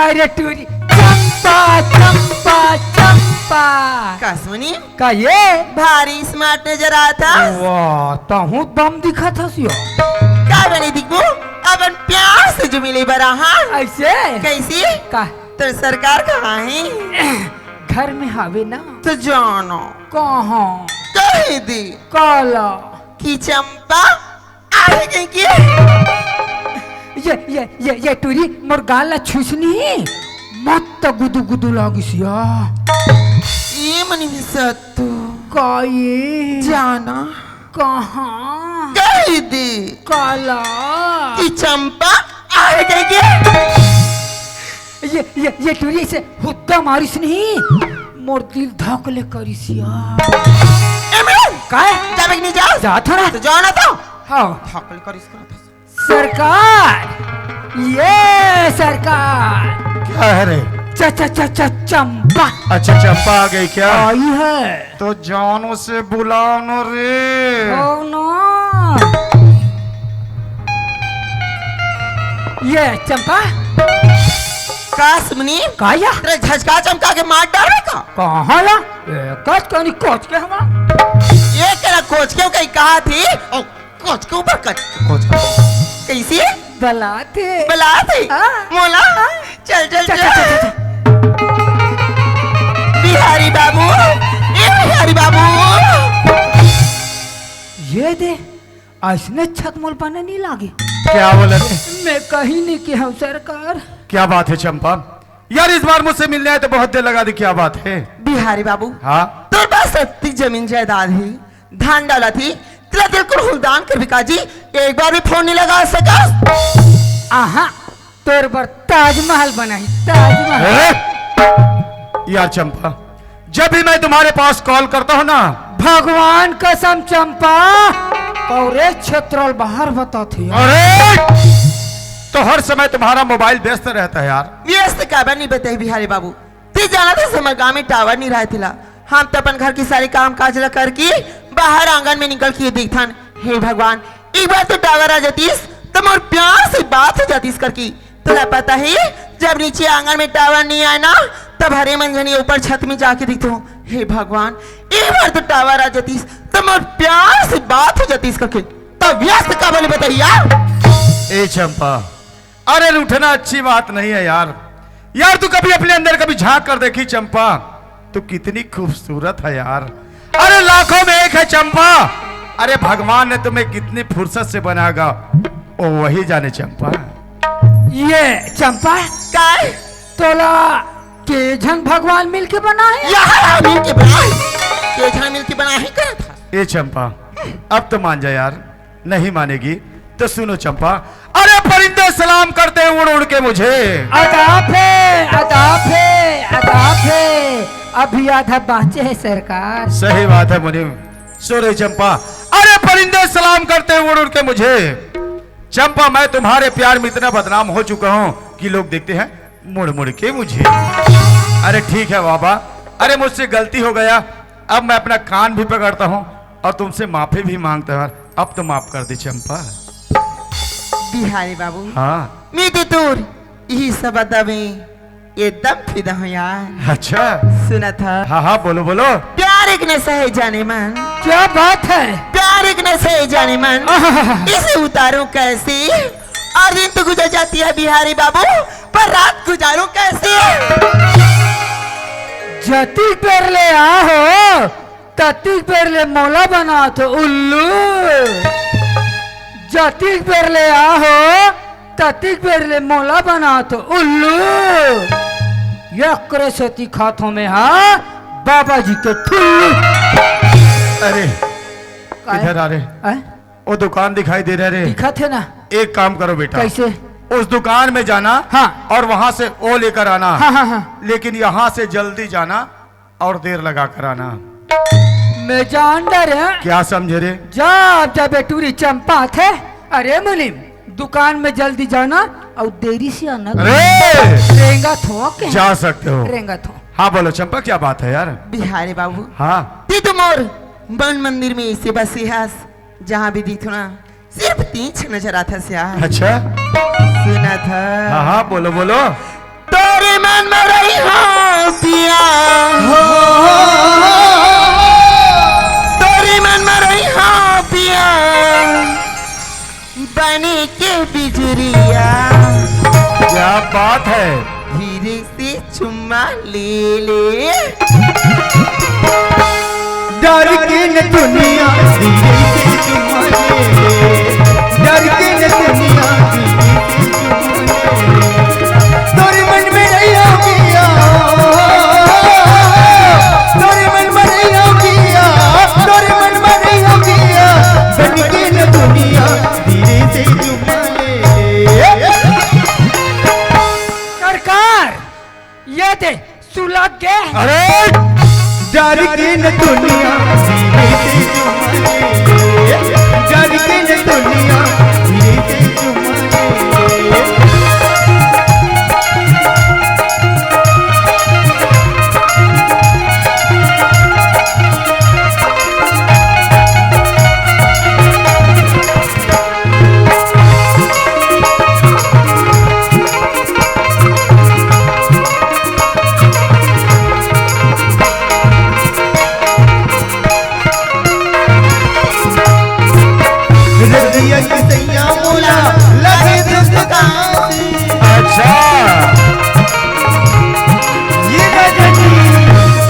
अरे टूरी चंपा चंपा चंपा कासमनी का ये भारी स्मार्ट नजर आता। वाह तहु दम दिखा था सियो का बने दिखबू अपन प्यार से जो मिले बरा हाँ ऐसे कैसी का तो सरकार कहाँ है घर में हावे ना तो जानो कहाँ कह दी काला कि चंपा आगे गई की ये टूरी मोर गाल छुसनी मत गुदु गुदु लागिसिया ये मनी सत्तू का ये जाना कहाँ कह दी काला कि चंपा आगे गई की ये टूरी से हुक्का मारिस नहीं मोर दिल धकले करिसिया काय जाबे नहीं जा जा था ना तो जाओ ना तो हाँ थकल कर इसका सरकार ये सरकार क्या है रे? चंपा अच्छा चंपा आ गई क्या? आई है तो जानू से बुलाओ न रे। ओ नो ये चंपा कासमनी काया तेरे झटका चमका के मार डाले का कहाँ ला कच कनी कोच के हमा ये करा कोच के कहीं कहा थी ओ कोच के ऊपर कच कोच कैसी बलाते बुला थी मोला चल चल चल बिहारी बाबू ये बिहारी बाबू ये दे ऐसने छत मोल पाने नहीं लागे क्या बोला रे? मैं कहीं नहीं कि हम सरकार क्या बात है चंपा? यार इस बार मुझसे मिलने आए तो बहुत देर लगा दी। क्या बात है? बिहारी बाबू हाँ तेरे पास सत्ती जमीन जायदाद है धान डाला थी तेरा दिल को हुलदान कर बिका जी एक बार भी फोन नहीं लगा सका आहा तोर पर ताजमहल बनाई ताजमहल यार चंपा जब भी मैं तुम्हारे पास कॉल करता हूँ ना भगवान कसम चंपा और क्षेत्र बाहर बता थी अरे तो हर समय तुम्हारा मोबाइल व्यस्त रहता है यार। व्यस्त का नहीं बताई बिहारी बाबू ती जाना था समय गाँव में टावर नहीं रहा थिला हम तो अपन घर की सारी काम काज करके बाहर आंगन में निकल के देखथन हे भगवान एक बार तो टावर आ जातीस तो मोर प्यार से बात हो जातीस करके तुला पता है जब नीचे आंगन में टावर नहीं आए ना तब हरे मंजनी ऊपर छत में जाके दिखते हो हे भगवान एक बार तो टावर आ जातीस तो मोर प्यार से बात हो जातीस करके तब व्यस्त का बोले बताइए यार। ए चंपा अरे रूठना अच्छी बात नहीं है यार। यार तू कभी अपने अंदर कभी झांक कर देखी चंपा तू कितनी खूबसूरत है यार। अरे लाखों में एक है चंपा। अरे भगवान ने तुम्हें कितनी फुर्सत से बनाएगा ओ वही जाने चंपा। ये चंपा काय तोला के जन भगवान मिलके बना है यार मिलके बनाए के जन मिलके बना ही करा था। ए चंपा अब तो मान जा यार नहीं मानेगी तो सुनो चंपा। अरे परिंदे सलाम करते हैं उड़ उड़ के मुझे अदाफे अदाफे अदाफे अभी आधा बाचे है सरकार। सही बात है मुनीम सो रही चंपा। अरे परिंदे सलाम करते हैं उड़ उड़ के मुझे चंपा मैं तुम्हारे प्यार में इतना बदनाम हो चुका हूँ कि लोग देखते हैं मुड़ मुड़ के मुझे। अरे ठीक है बाबा अरे मुझसे गलती हो गया अब मैं अपना कान भी पकड़ता हूँ और तुमसे माफी भी मांगता हूँ। अब तो माफ कर दे चंपा। बिहारी बाबू हाँ मैं तो तोर यही सब अदबे एकदम फिदा हूँ यार। अच्छा सुना था हाँ हाँ बोलो बोलो। प्यार एक नशा है जाने मन क्या बात है प्यार एक नशा है जाने मन इसे उतारूं कैसे और दिन तो गुजर जाती है बिहारी बाबू पर रात गुजारूं कैसे। जती पेर ले आहो तती पेर ले मौला बना तो उल्लू जती पेर ले आहो तती पेर ले मौला बना तो उल्लू ये सती खातों में हाँ बाबा जी के ठुल्लू। अरे इधर आ रे वो दुकान दिखाई दे रहे रे दिखा थे ना एक काम करो बेटा कैसे उस दुकान में जाना हाँ और वहां से ओ लेकर आना हाँ हाँ हाँ लेकिन यहाँ से जल्दी जाना और देर लगा कर आना। मैं जान डर है क्या समझे रे? जब बेटूरी चंपा थे अरे मुनीम दुकान में जल्दी जाना और देरी से आना। रेंगा थो के जा सकते हो रेंगा थो। हाँ बोलो चंपा क्या बात है यार? बिहारी बाबू हाँ ती तुम और बन मंदिर में इसे बस जहाँ भी दिखो ना सिर्फ 3 नजर आता सियास। अच्छा सुना था हाँ हाँ बोलो बोलो। तोरे मन में रही हो पिया तोरे मन में रही हो पिया बने के बिजुरिया क्या बात है। धीरे से चुम्मा ले ले डर के न दुनिया धीरे से चुम्मा ले ले डर के न दुनिया तोरे मन में रही हो पिया तोरे मन में रही हो पिया तोरे मन में रही हो पिया बन के न दुनिया धीरे से चुम्मा ले सरकार ये दे सुलग के अरे डर के न दुनिया धीरे से चुम्मा ले डर के न दुनिया धीरे से चुम्मा ले रजिया की सैया मोला लगे दुकान अच्छा ये राजा जी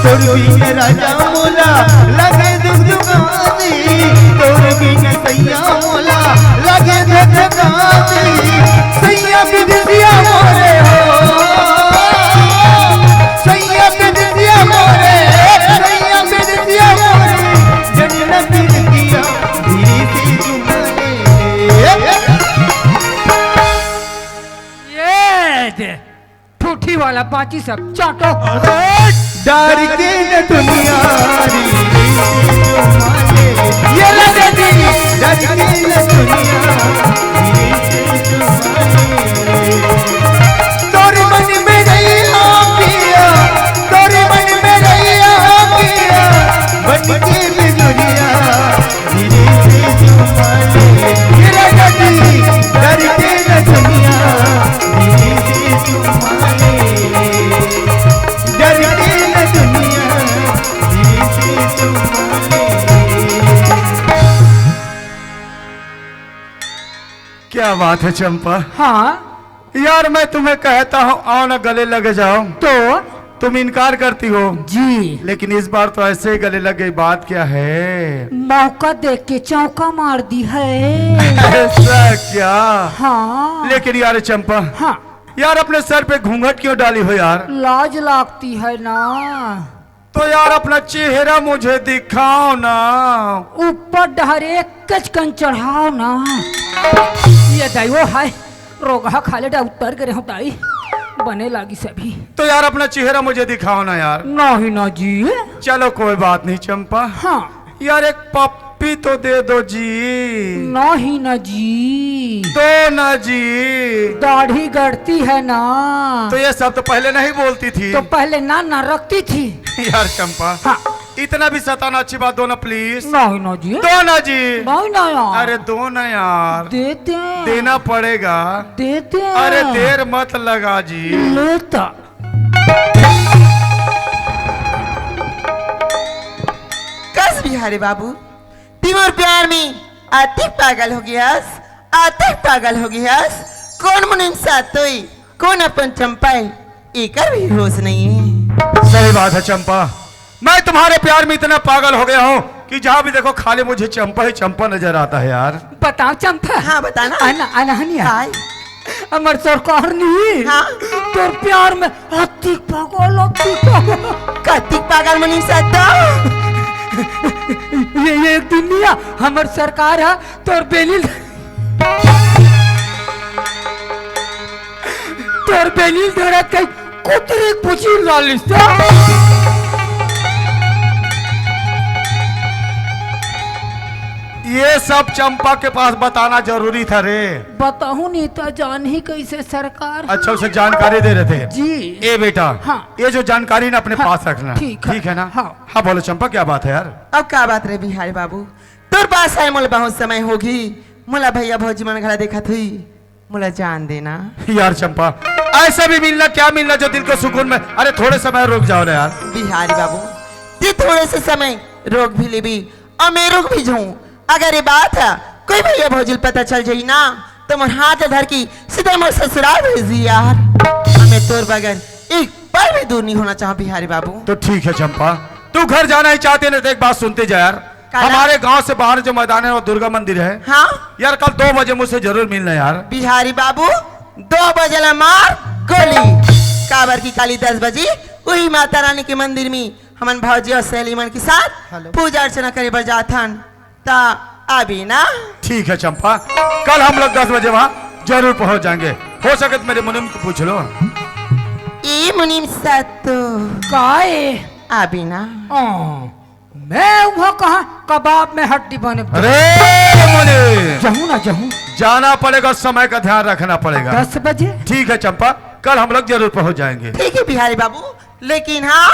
तोर बिन राजा मोला लगे दुकान तोर बिन सैया मोला लगे दुकान सैया बिदिया मोरे हो सैया बिदिया मोरे सैया बिदिया मोरे जन्नत बिदिया धीरे से चुम्मा ये दे ठूठी वाला बाकी सब चाटो। डर के न दुनिया ये लगे दी डर के न दुनिया तोरे मन में रही हो पिया तोरे मन में रही हो पिया बन के भी दुनिया धीरे से चुम्मा ले ये लगे दी डर के न दुनिया धीरे से चुम्मा ले डर के न दुनिया धीरे से चुम्मा ले क्या बात है चंपा। हाँ यार मैं तुम्हें कहता हूँ आओ ना गले लगे जाओ तो तुम इनकार करती हो जी लेकिन इस बार तो ऐसे ही गले लगे। बात क्या है। मौका देख के चौका मार दी है। ऐसा क्या। हाँ लेकिन यार चंपा हाँ यार अपने सर पे घूंघट क्यों डाली हो यार। लाज लगती है ना। तो यार अपना चेहरा मुझे दिखाओ ना। ऊपर डहरे कचकन चढ़ाओ ना। ये दैवो है रोगा खाले डा उतर करे हो ताई बने लागी सभी। तो यार अपना चेहरा मुझे दिखाओ ना यार। नहीं ना जी। चलो कोई बात नहीं चंपा। हाँ यार एक पप्पी तो दे दो जी। नहीं ना जी। दो ना जी। दाढ़ी गड़ती है ना। तो ये सब तो पहले नहीं बोलती थी। तो पहले ना रखती थी। यार चंपा हाँ इतना भी सताना अच्छी बात। दो ना प्लीज। नहीं ना जी। दो ना जी। नहीं ना यार। अरे दो ना यार। देते हैं। देना पड़ेगा। देते हैं। अरे देर मत लगा जी। लेता कस बिहारी बाबू तिमोर प्यार में आतिक पागल हो गयास आतिक पागल हो गयास। कौन मुनिम सातोई कौन अपन चंपाई एकर भी होश नहीं है। सही बात है चंपा। मैं तुम्हारे प्यार में इतना पागल हो गया हूँ कि जहाँ भी देखो खाली मुझे चंपा ही चंपा नजर आता है यार। बताओ चंपा। हाँ बताना। आना आना हनिया। हाय अमर सरकार नहीं। हाँ तोर प्यार में अतिक पागल कार्तिक पागल मुनिम सातो ये एक दुनिया हमर सरकार है तोर बेली तोर बेली धरत कई कुतरी पूछी लालिस। ये सब चंपा के पास बताना जरूरी था रे। बताहू नहीं तो जान ही कैसे सरकार। अच्छा उसे जानकारी दे रहे थे जी। ए बेटा हाँ। ये जो जानकारी ना अपने हाँ, पास रखना। ठीक है। ठीक है ना। हाँ। हाँ बोलो चंपा क्या बात है यार। अब क्या बात रे बिहारी बाबू तोर पास आए मोला बहुत समय होगी। मोला भैया भौजी मन घड़ा देखा थी मुझे जान देना। यार चंपा, ऐसा भी मिलना क्या मिलना जो दिल को सुकून में। अरे थोड़े समय रुक जाओ ना यार। बिहारी बाबू ते थोड़े से समय रोक भी ले भी और मैं रुक भी जाऊं। अगर ये बात है कोई भैया भौजिल पता चल जाई ना तो मोर हाथ धर की सीधे मोर ससुराल भेज दी यार। मैं तोर बगैर एक पल भी दूर नहीं होना चाहूं बिहारी बाबू। तो ठीक है चंपा, तू घर जाना ही चाहते ना तो एक बात सुनते जा यार। काला? हमारे गांव से बाहर जो मैदान है वो दुर्गा मंदिर है हाँ यार। कल 2 बजे मुझसे जरूर मिलना यार। बिहारी बाबू 2 बजे ला मार गोली काबर की काली 10 बजे वही माता रानी के मंदिर में हमन भौजी और सहेली मन के साथ पूजा अर्चना करे बर जाथन ता अभी ना। ठीक है चंपा, कल हम लोग 10 बजे वहाँ जरूर पहुँच जाएंगे। हो सके तो मेरे मुनिम को पूछ लो। ई मुनीम सत्तो काए अभी ना। मैं वहाँ कहा कबाब में हड्डी बने। अरे मुनि, जाऊँ ना जाऊँ? जाना पड़ेगा, समय का ध्यान रखना पड़ेगा। 10 बजे? ठीक है चंपा, कल हम लोग जरूर पहुँच जाएंगे। ठीक है बिहारी बाबू, लेकिन हाँ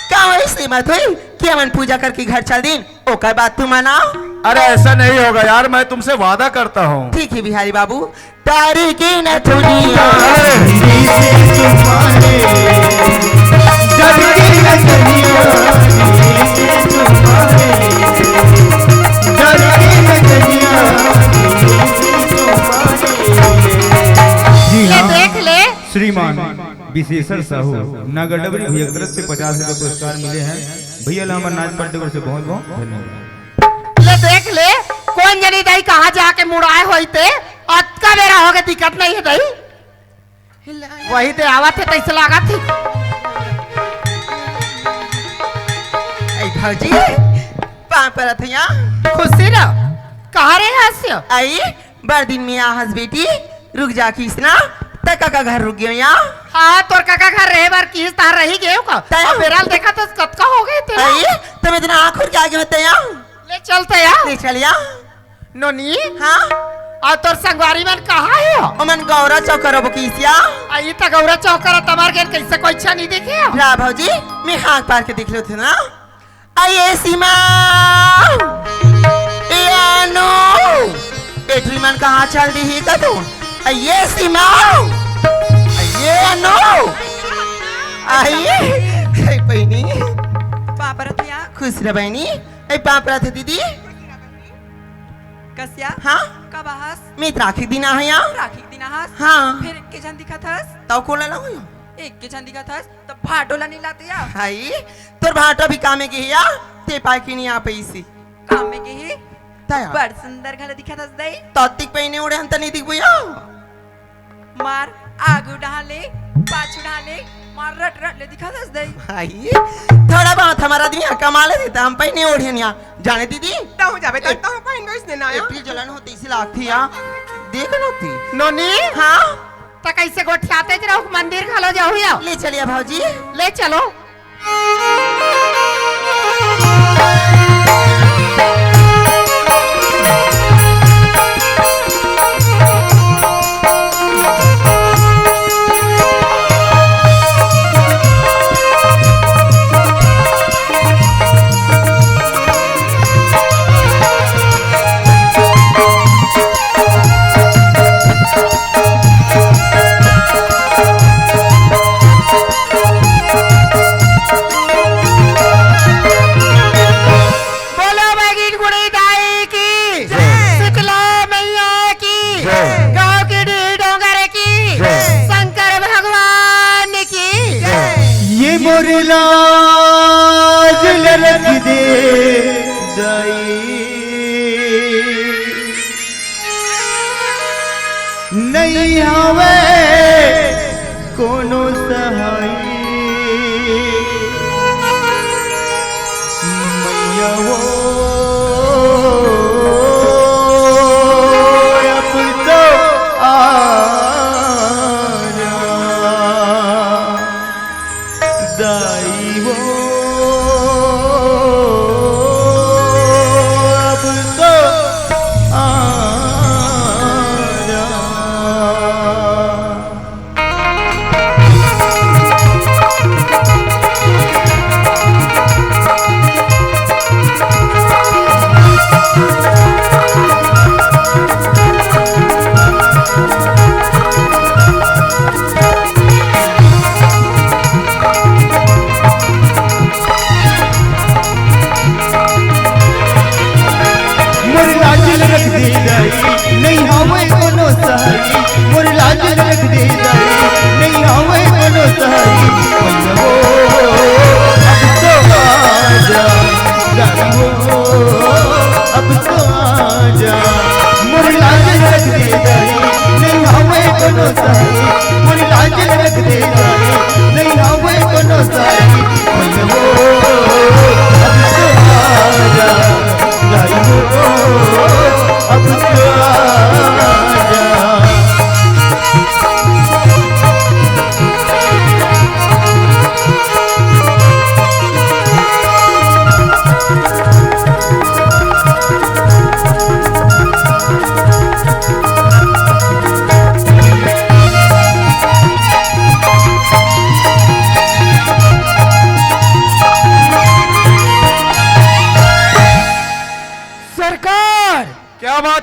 क्या वैसे मत हुई कि हमन पूजा करके घर चल दिन ओकर बात तू मनाओ। अरे ऐसा नहीं होगा यार, मैं तुमसे वादा करता हूँ। ठीक है बिहारी बाबू, तारी की न दुनिया ये देख ले। श्रीमान विशेषर साहू नगर डबरी भैया की तरफ से 50 रुपए पुरस्कार मिले हैं। भैया लामा नाच पार्टी से बहुत बहुत धन्यवाद। ले देख ले कौन जनी दई कहाँ जाके मुड़ाए होई थे अतका बेरा हो गए दिक्कत नहीं है दई वही ते आवत है कैसे लगा थी। ऐ भौजी पाँव पर थैया खुशी रहो कहाँ रे हास्य आई बड़ दिन में आहस बेटी रुक जा किसना तका का घर रुक गयो यहाँ। हाँ तोर काका घर रहे बार किस तार रही गए का तया। और बेराल देखा तो कतका हो गए थे आई तुम इतना आँखों के आगे होते यहाँ ले चलते यार ले चलिया। नोनी हाँ और तोर संगवारी मन कहाँ है ओमन गौरा चौकर किसिया आई तो गौरा चौकर तमार के कैसे कोई इच्छा नहीं देखे रा भौजी मैं हाँक पार के दिख लो थे ना। आइए सीमा ए आनो एटरी मन कहाँ चल दी ही का तू। आइए सीमा आइए आनो आइए ए बहनी पापरथिया खुश रह बहनी। ए पापरा थे दीदी कसिया हाँ कब आहस मैं राखी दिन आ यहाँ राखी दिन आहस हाँ फिर एक के जन दिखा थस तो कौन ला हूँ एक के जन दिखा थस तो भाटोला नहीं लाते या हाई तोर भाटा भी कामे के या ते पाए की नहीं आ पैसी काम में के ही ताया बड़ सुंदर घर दिखा थस दई तोतिक पहने उड़े हम तो नहीं दिख भैया। मार आगू डाले पाछू डाले मार रट रट ले दिखा थस दई भाई थोड़ा बहुत हमारा आदमी कमा ले देता हम पहने ओढ़े नहीं जाने दीदी तो हो जावे तो हम पहन गए इसने ना एप्रिल जलन होती इसी लाख थी यहाँ देख लो थी। नोनी हाँ तो कैसे गोठियाते रहो मंदिर खालो जाओ या ले चलिए भाजी ले चलो मोरी लाज लरक दे दाई नहीं हवे कोनो सहाय मैया वो अब तो आजा दाई वो अब तो आजा।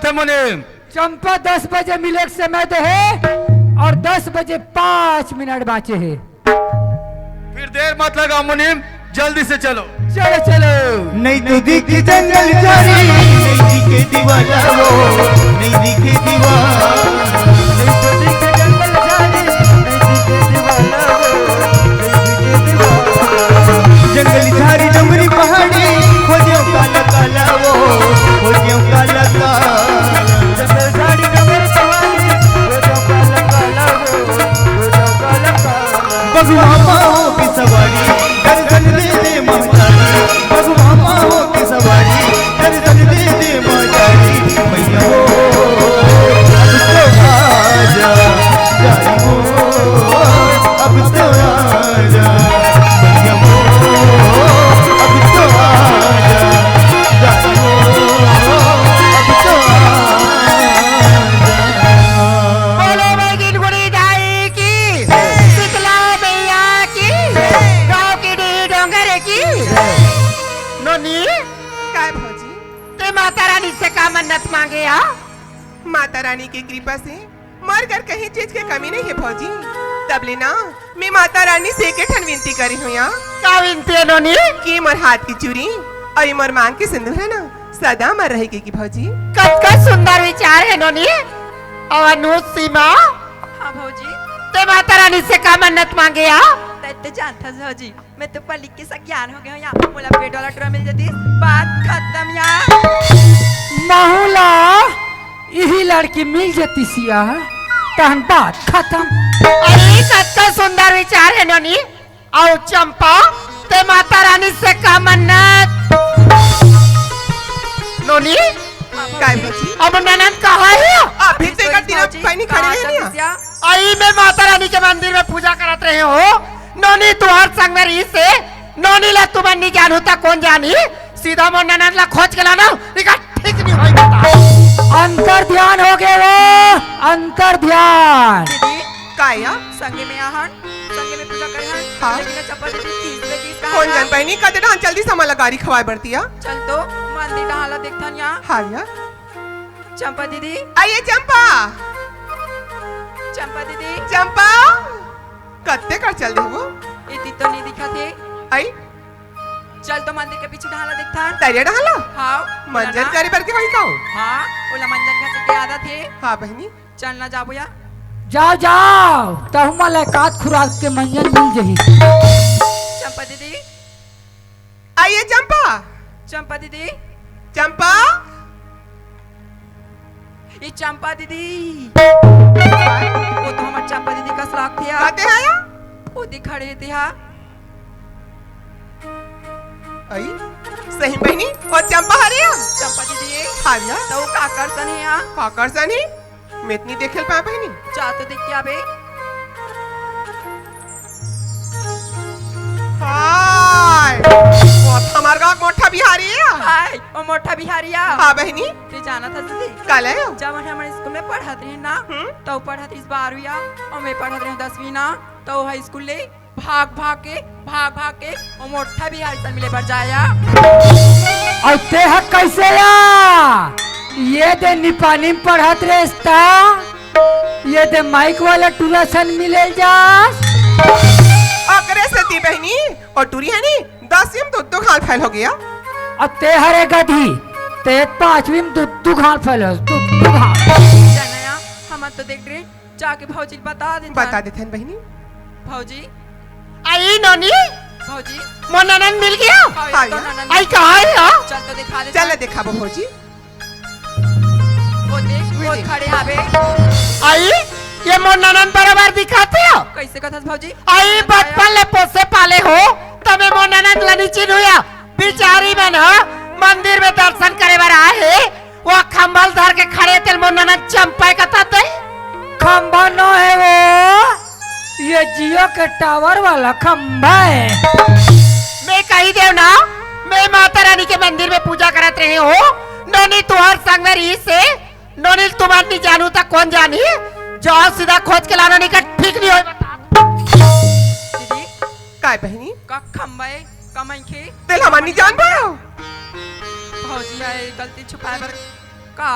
बात है मुनीम? चंपा 10 बजे मिले के समय तो है और 10 बजे 5 मिनट बाचे है। फिर देर मत लगा मुनीम, जल्दी से चलो। चलो चलो। नहीं तो दिखे जंगल झाड़ी, नहीं दिखे दीवाना वो, नहीं दिखे दीवाना, नहीं तो दिखे जंगल झाड़ी, नहीं दिखे दीवाना वो, नहीं दिखे दीवाना। जंगल झाड़ी डुंगरी पहाड़ी, खोजियों काला काला वो, खोजियों काला काला। जंगल झाड़ी डुंगरी पहाड़ी, खोजियों काला काला वो, खोजियों काला काला। बगुआ माओ की सवारी, दर्शन दे दे महारानी, बगुआ माओ की सवारी, दर्शन दे दे महारानी। मैया हो अब तो आजा, जाई हो अब तो आजा, मैया हो अब तो आजा, जाई हो अब तो आजा। बोलो बैगिन गुड़ी दाई की, शीतला मैया की, गाँव की डी डोंगर की। नोनी, काय भौजी? ते माता रानी से का मन्नत मांगे हा? माता रानी की कृपा से मर कर कहीं चीज की कमी नहीं है भौजी। तब लेना मैं माता रानी से के ठन विनती करी हूँ यहाँ का विनती है नोनी? कि मोर हाथ की चूड़ी और ये मोर मांग की सिंदूर है ना सदा मर रहेगी की भौजी। कत सुंदर विचार है नोनी। और अनुज सीमा, हाँ भौजी, ते माता रानी से का मन्नत मांगे हा? तो जानता है भौजी, मैं तो पढ़ लिख के सब ज्ञान हो गया हूँ यहाँ। बोला पेट वाला टूरा मिल जाती, बात खत्म यार। माहौला यही लड़की मिल जाती सिया तहन बात खत्म। अरे कत सुंदर विचार है नोनी। और चंपा, ते माता रानी से का मन्नत? नोनी, काय भौजी? अब ननद कहाँ है? अभी से का तिलक पहनी खड़ी रहनी है। आई में माता रानी के मंदिर में पूजा करत रहे हो। नोनी तुहार संग में रही से नोनी ला तुम नहीं जान होता कौन जानी। सीधा मोर ननद ला खोज के लाना, इका ठीक नहीं होई बता। अंतर ध्यान हो गए वो, अंतर ध्यान। दीदी काय या? संगे में आहन, संगे में पूजा करे हन। हाँ। लेकिन चप्पल दीदी 30 पे 30 का कौन जान पहनी कद डांस जल्दी से मला गाड़ी खवाए बढ़ती है। चल तो मंदिर डाला देखथन यहाँ। हाँ या? चंपा दीदी, आइए चंपा, चंपा दीदी, चंपा कत्ते कर चल दे वो। इतनी तो नहीं दिखा थे। आई चल तो मंदिर के पीछे ढाला देखथन। तैयार डाला हाँ मंजन करे बर के वही कहूँ। हाँ ओला मंजन घर के आदा थे। हाँ बहनी, चलना जाबो या। जाओ जाओ तहु मुलाकात खुराक के मंजन मिल जही। चंपा दीदी, आइए चंपा, चंपा दीदी, चंपा। ये चंपा दीदी, वो तो हमार चंपा दीदी का सलाक थे। आते हैं या? वो दी खड़े थे हाँ। आई सही बहनी और चंपा हरिया। चंपा दीदी, हाँ या? तो वो का करसन है यहाँ। काकर सनी मैं इतनी देखे पा बहनी। जा तो देख के आबे। हाय वो हमार गांव मोटा बिहारी है। हाय वो मोटा बिहारिया। हाँ बहनी, ते जाना था दीदी। कल है जब हमारे स्कूल में पढ़त रहे ना, तो पढ़त रही 12वीं और मैं पढ़त रही 10वीं ना, तो हाई स्कूल ले भाग भाग के वो मोटा बिहारी से मिले पर जाया। और ते हक कैसे या? ये दे निपाली में पढ़त रेस्ता, ये दे माइक वाला टूरासन मिले जास। अकरे सती बहनी और टूरी है नी 10वीं में तो खाल फैल हो गया। और ते हरे गधी ते 5वीं में दुद्दू घाल फैलस, दुद्दू घाल। जाना हम तो देख रहे जाके भौजी को बता दे। बता देते हैं बहनी। भौजी, आई नोनी, भौजी, मोर ननद मिल गया। हाँ तो या? ननद- आई कहाँ है या? चल तो दिखा दे। चल देखा बहू जी। वो देख वो खड़े आबे। आई ये मोर ननद बराबर दिखाते हो। कैसे कथस भौजी? आई बचपन ले पोसे पाले हो तबे मोर ननद लनी चिन हुआ। बिचारी मन मंदिर में दर्शन करे बर आए है, वो खंभल धर के खड़े थे। मोर ननद चंपा कताते खंभा नो है वो, ये जियो के टावर वाला खंभा है। मैं कही देव ना, मैं माता रानी के मंदिर में पूजा करत रहे हो। नोनी तुहार संग में रही से नोनी तुम्हार नहीं जानू तक कौन जानी। जाओ सीधा खोज के लाना, निकट ठीक नहीं होई बता। दीदी काय बहनी का खंबे कमाई खे दिल हमार नहीं जान पाओ। भौजी है गलती छुपाए बर का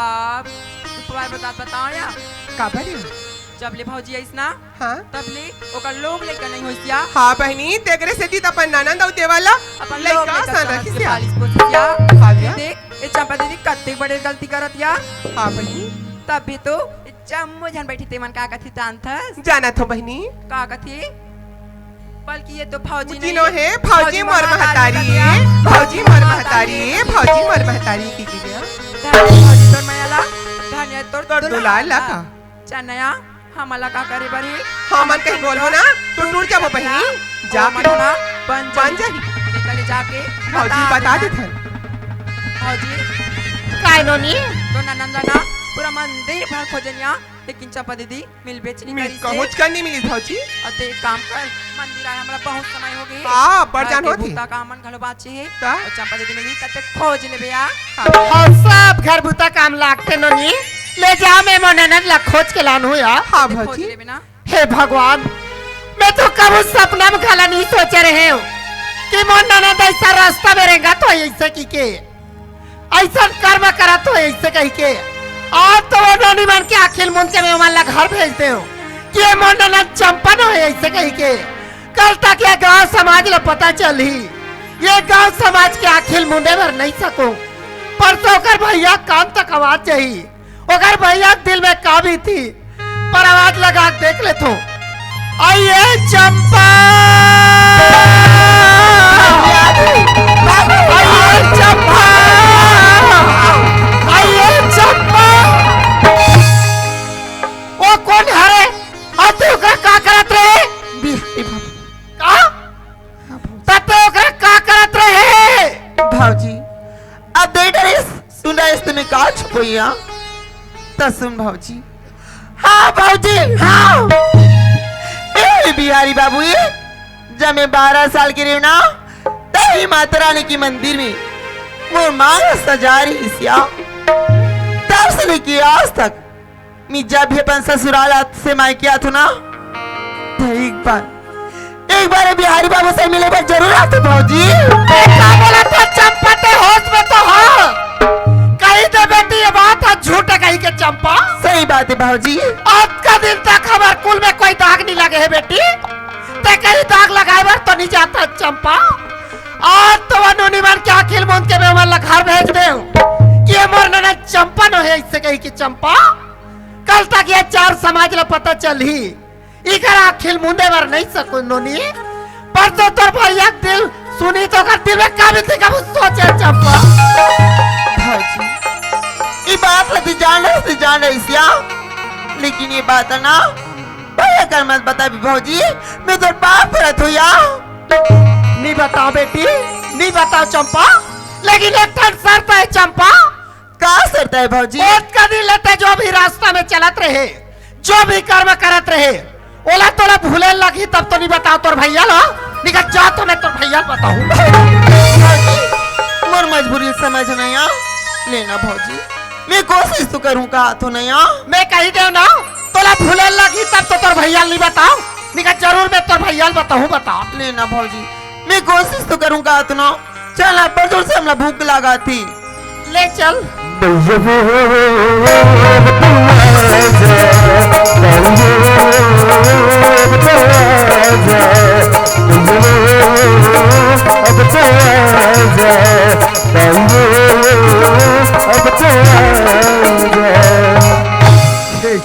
तुम्हारे बताओ या का बनी जब ले भौजी आइस ना हाँ तब ले ओकर लोग लेकर नहीं होइसिया हाँ बहनी तेरे से दी अपन ननंद और देवाला अपन लोग लइका लेकर सन रखी सिया पालिस पोसिया हाँ भैया। देख ये चंपा दीदी कत्ते बड़े गलती करत या हाँ बहनी तब भी तो जम्मो जन बैठी ते मन का कथी जानथस जाना तो बहनी का कथी बल्कि ये तो फौजी जिनो है फौजी मोर महतारी फौजी मोर महतारी फौजी मोर महतारी की गया फौजी तोर मैला धन्य तोर दुलार लगा चनया हमला का करे बरी हाँ मन कहीं बोलो ना तो टूट जाबो बहनी जा ना बन जा निकल जाके फौजी बता दे थे फौजी काय नोनी तो ननंद ना पूरा मंदिर भर खोजनिया लेकिन चंपा दीदी मिल बेचनी करी से कहूच करनी मिली फौजी और ते एक काम कर मंदिर आए हमरा बहुत समय हो गई हाँ बढ़ जान होती भूता का मन घलो बाची है ता? और चंपा दीदी मिली तब तक खोज लेबे या और सब घर भूता काम लागते नोनी ले जा मैं मननन ला खोज के लान हुआ हाँ खोज भौजी लेबे ना हे भगवान मैं तो कब उस सपना में खाला नहीं सोच रहे हूँ कि मननन ऐसा रास्ता में रहेगा तो ऐसे की के ऐसा कर्म करा तो ऐसे कही के और तो वो नोनी मन के अखिल मुंद के मैं वाला घर भेजते हूँ कि ये मननन चंपन हो ऐसे कही के कल तक ये गांव समाज ला पता चली ये गांव समाज के अखिल मुंदे भर नहीं सकूं परसों कर भैया कान तक आवाज चाहिए अगर भैया दिल में काबी थी पर आवाज लगा के देख ले तो आइए चंपा आइए चंपा आइए चंपा वो कौन हरे और तू का करत रहे का तते ओकर का करत रहे भाजी अब दे डरे सुन रहे तुम्हें का छुपैया तो सुन भाजी हाँ भाजी हाँ ए बिहारी बाबू ये जब मैं 12 साल की रही ना तभी माता रानी की मंदिर में मोर मांग सजा रही सिया तब से लेके आज तक मैं जब भी अपन ससुराल से मायके आता ना तो एक बार बिहारी बाबू से मिले पर जरूर आते भाजी क्या बोला था चंपा ते होश में तो हो कहीं तो बेटी ये बात है झूठ है कहीं के चंपा सही बात है भाजी आज का दिन तक हमारे कुल में कोई दाग नहीं लगे है बेटी ते कहीं दाग लगाए बार तो नहीं जाता है चंपा आज तो वो नोनी मान के अखिल मुंद के मैं वाला घर भेज दे ये मोर ना चंपा न है इससे कहीं की चंपा कल तक ये चार समाज ला पता चली इकर अखिल मुंदे बार नहीं सकू नोनी पर तो तोर भैया दिल सुनी तो कर दिल में काबिल थी कब सोचे चंपा भाजी ये बात लती जान रही सिया लेकिन ये बात है ना भैया कर मत बता भी भाजी मैं तो पाप करत हूँ या नहीं बताओ बेटी नहीं बताओ चंपा लेकिन एक ठन शर्त है चंपा का सरता है भाजी एक का दिन लेते जो भी रास्ता में चलत रहे जो भी कर्म करत रहे ओला तोला भूले लगी तब तो नहीं बताओ तोर भैया लो निकल जा तो मैं तोर भैया बताऊं मोर मजबूरी समझ नहीं आ लेना भाजी मैं कोशिश तो करूँ का तो नहीं आ मैं कही दे ना तोला भूले लगी तब तो तोर भैया नहीं बताओ निकल जरूर मैं तोर भैया बताऊं बता लेना भाजी मैं कोशिश तो करूँगा तो ना चल अब जोर से हमला भूख लगा थी ले चल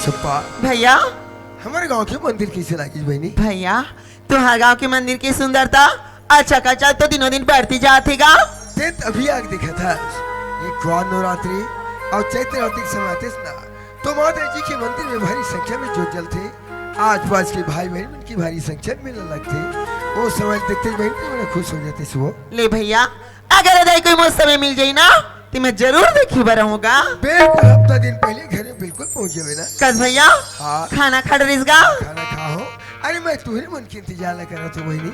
छप्पा भैया हमारे गांव के मंदिर कैसे लगी बहनी भैया तुम्हारे गांव के मंदिर की सुंदरता अच्छा का तो दिनों दिन बढ़ती जाती गा ते अभी आग देखा था एक नवरात्रि और चैत्र नवरात्रि समाते ना तो माता जी के मंदिर में भारी संख्या में जो जल थे आज पास के भाई बहन उनकी भारी संख्या में मिलने लगते वो समय देखते बहन के बड़े खुश हो जाते सुबह ले भैया अगर अदाई कोई मुझ समय मिल जाई ना तो मैं जरूर देखी बरा होगा बिल्कुल हफ्ता दिन पहले घर में बिल्कुल पहुंचे हुए ना कस भैया हाँ खाना खा रही गा खाना खाओ अरे मैं तुम्हारे मन की इंतजार न करा तो बहनी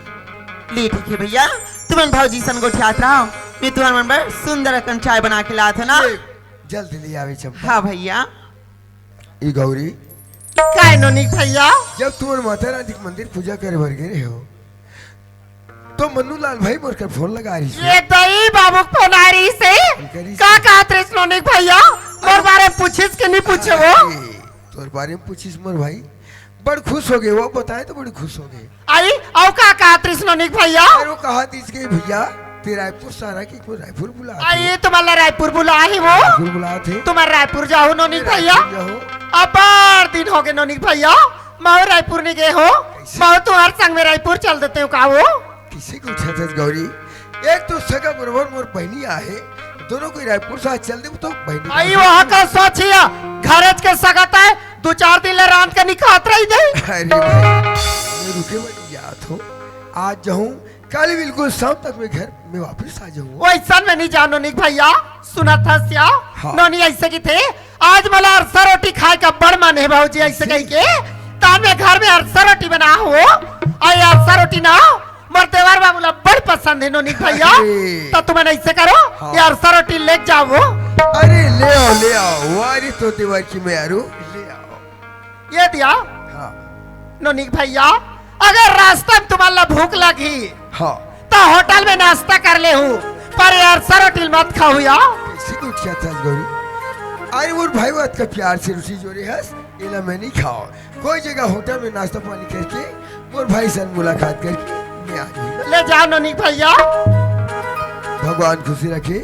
ले ठीक है भैया तुम्हें भाजी सन को ठियात रहा मैं तुम्हारे मन पर सुंदर अकन चाय बना के लाता ना जल्द ले आवे चंपा हाँ भैया ई गौरी काय नोनी भैया जब तुम माता रानी के मंदिर पूजा करे भर गए हो तो मन्नू लाल भाई मोर कर फोन लगा रही ये दई बाबू फोनारी से का कहत रे नोनी भैया मोर बारे में पूछिस के नहीं पूछे वो तोर बारे में पूछिस मोर भाई बड़ खुश हो गए वो बताए तो बड़ी खुश हो गए आई औ का कहा त्रिष्णनिक भैया और वो कहा इसके भैया ते रायपुर सारा की को रायपुर बुला आई तुम्हारा रायपुर बुला ही वो रायपुर बुला थे तुम्हारा रायपुर जाओ नोनिक भैया जाओ अपार दिन हो गए नोनिक भैया मैं रायपुर नहीं गए हो मैं तुम्हारे संग में रायपुर चल देते हो का वो किसी को छत गौरी एक तो सगा बरोबर मोर बहनी आहे दोनों को रायपुर साथ चल दे तो बहनी आई वहाँ का सोचिया घरज के सगत है 2-4 दिन ले रात का निकात रही दे अरे भाई मैं रुके बड़ी याद हो आज जाऊं कल बिल्कुल शाम तक मैं घर में वापस आ जाऊंगा वैसा में नहीं जानो निक भैया सुना था सिया हाँ। नोनी ऐसे की थे आज मला अरसा रोटी खाए का बड़ मन है भाजी ऐसे कही के तान में घर में अरसा रोटी बना हो आई अरसा रोटी ना मोर देवर बाबूला बड़ पसंद है नोनी भैया अरे। तो तुम ऐसे करो हाँ। ये अरसा रोटी ले जाओ अरे ले आओ वारी तो देवर की मैं यारू ले आओ ये दिया हाँ नोनी भैया अगर रास्ते में तुम्हारा भूख लगी हाँ तो होटल में नाश्ता कर ले हूँ पर यार सरोटिल मत खाओ यार कैसे को क्या था गौरी अरे वो भाई बात का प्यार से रुचि जोड़े हंस इला मैं नहीं खाओ कोई जगह होटल में नाश्ता पानी करके और भाई से मुलाकात करके मैं आ गई ले जाओ नोनी भैया भगवान खुशी रखे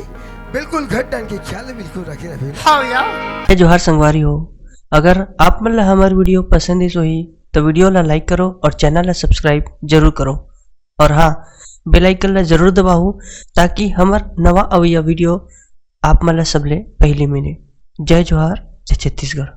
बिल्कुल घट डाल के ख्याल में बिल्कुल रखे रहे हाँ यार है जोहार संगवारी हो अगर आप मन ला हमार वीडियो पसंद है ही तो वीडियो ला लाइक करो और चैनल ला सब्सक्राइब जरूर करो और हाँ बेल आइकन ला जरूर दबाओ ताकि हमार नवा अवैया वीडियो आप मन ला सबले पहले मिले। जय जोहार जय छत्तीसगढ़।